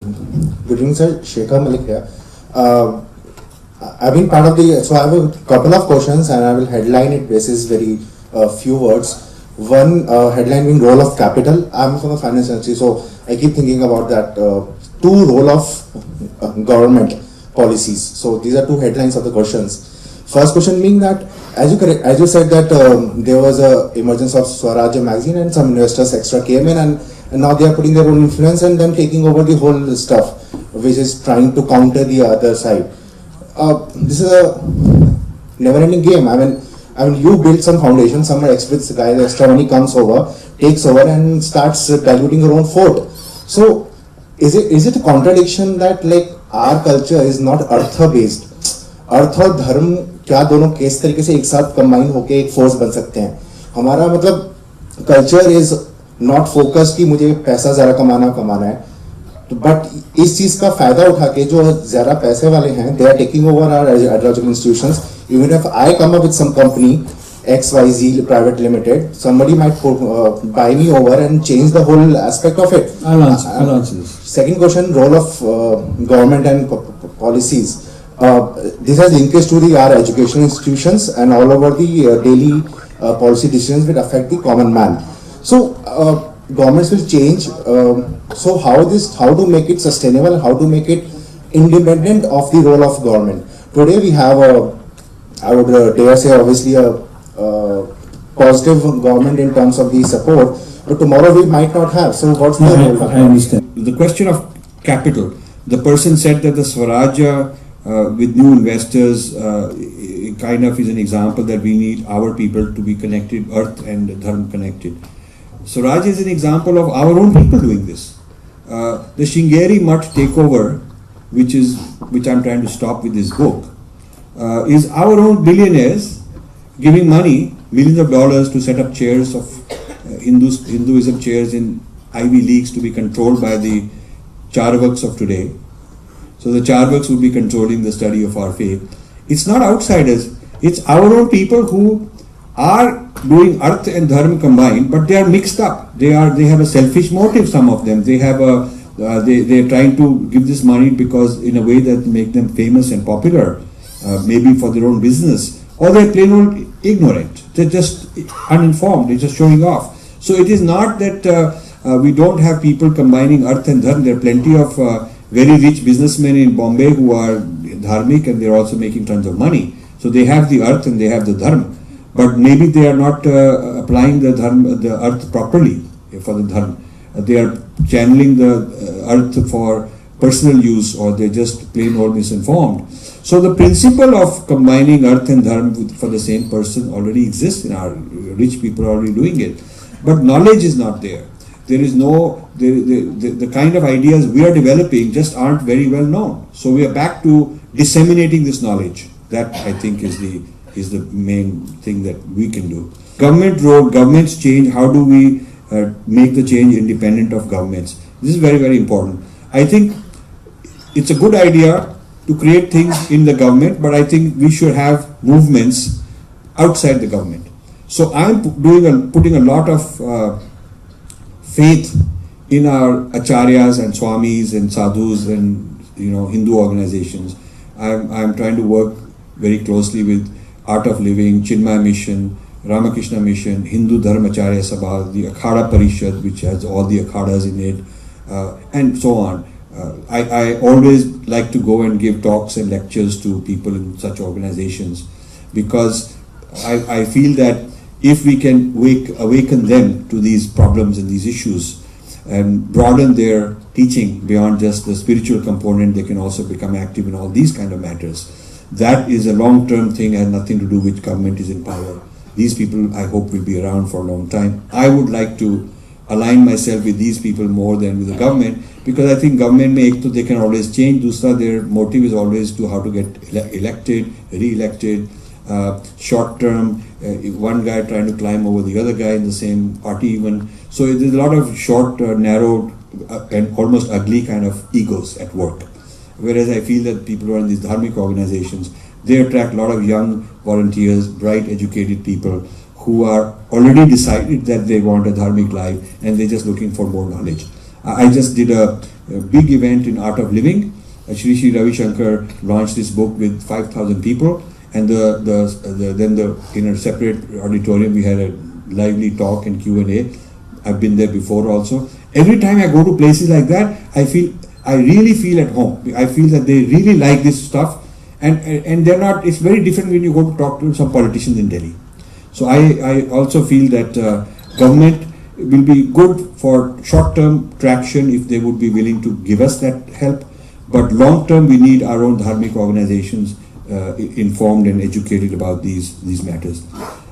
Good evening, sir. Shekhar Malik here. I've been part of so I have a couple of questions and I will headline it basis very few words. One headline being role of capital. I'm from the finance industry, so I keep thinking about that. Two role of government policies. So these are two headlines of the questions. First question being that, as you said that there was a emergence of Swaraj magazine and some investors extra came in and now they are putting their own influence and then taking over the whole stuff, which is trying to counter the other side. This is a never-ending game. I mean, you build some foundation, some experts, guy, extra money comes over, takes over, and starts diluting your own fort. So, is it a contradiction that like our culture is not artha-based? अर्थ और धर्म क्या दोनों किस तरीके से एक साथ combine होके एक फोर्स बन सकते हैं? हमारा मतलब कल्चर इज नॉट फोकस कि मुझे पैसा ज़्यादा कमाना है, बट इस चीज़ का फायदा उठा के जो ज़्यादा पैसे वाले हैं they are taking over our education institutions. Even if I come up with some company XYZ Private Limited, somebody might buy me over and change the whole aspect of it. I'll answer this. Second question, role of government and policies. This has linkage to our education institutions and all over the daily policy decisions which affect the common man. So governments will change. So how to make it sustainable? How to make it independent of the role of government? Today we have I would dare say obviously a positive government in terms of the support, but tomorrow we might not have. So what's the role? I understand. The question of capital. The person said that the Swaraj with new investors kind of is an example that we need our people to be connected, earth and dharma connected. Swaraj is an example of our own people doing this. The Shringeri Mutt takeover, which I'm trying to stop with this book, is our own billionaires giving money, millions of dollars, to set up chairs of Hinduism chairs in Ivy Leagues to be controlled by the Charvaks of today. So the Charvaks would be controlling the study of our faith. It's not outsiders, it's our own people who are doing Arth and Dharma combined, but they are mixed up. They have a selfish motive, some of them. They have they're trying to give this money because in a way that make them famous and popular, maybe for their own business, or they're plain old ignorant. They're just uninformed. They're just showing off. So it is not that we don't have people combining Arth and Dharma. There are plenty of very rich businessmen in Bombay who are dharmic and they're also making tons of money. So they have the Arth and they have the Dharma. But maybe they are not applying the Arth properly for the Dharma. They are channeling the Arth for personal use, or they're just plain old misinformed. So the principle of combining Arth and Dharma for the same person already exists in our rich people are already doing it. But knowledge is not there. There is no, the kind of ideas we are developing just aren't very well known. So we are back to disseminating this knowledge. That I think is the main thing that we can do. Government role, governments change. How do we make the change independent of governments? This is very, very important. I think it's a good idea to create things in the government, but I think we should have movements outside the government. So I'm putting a lot of faith in our acharyas and swamis and sadhus and Hindu organizations. I'm trying to work very closely with Art of Living, Chinmay Mission, Ramakrishna Mission, Hindu Dharmacharya Sabha, the Akhada Parishad, which has all the akhadas in it, and so on. I always like to go and give talks and lectures to people in such organizations, because I feel that if we can awaken them to these problems and these issues and broaden their teaching beyond just the spiritual component, they can also become active in all these kind of matters. That is a long-term thing, has nothing to do with government is in power. These people, I hope, will be around for a long time. I would like to align myself with these people more than with the government, because I think government they can always change. Dusra, their motive is always to how to get elected, re-elected, short-term, one guy trying to climb over the other guy in the same party even. So there's a lot of short, narrow, and almost ugly kind of egos at work. Whereas I feel that people who are in these dharmic organizations, they attract a lot of young volunteers, bright, educated people who are already decided that they want a dharmic life and they're just looking for more knowledge. I just did a big event in Art of Living. Shri Shri Ravi Shankar launched this book with 5,000 people, and then in a separate auditorium we had a lively talk and Q&A. I've been there before also. Every time I go to places like that, I really feel at home. I feel that they really like this stuff, and they're not. It's very different when you go to talk to some politicians in Delhi. So I also feel that government will be good for short-term traction if they would be willing to give us that help. But long-term, we need our own dharmic organizations informed and educated about these matters.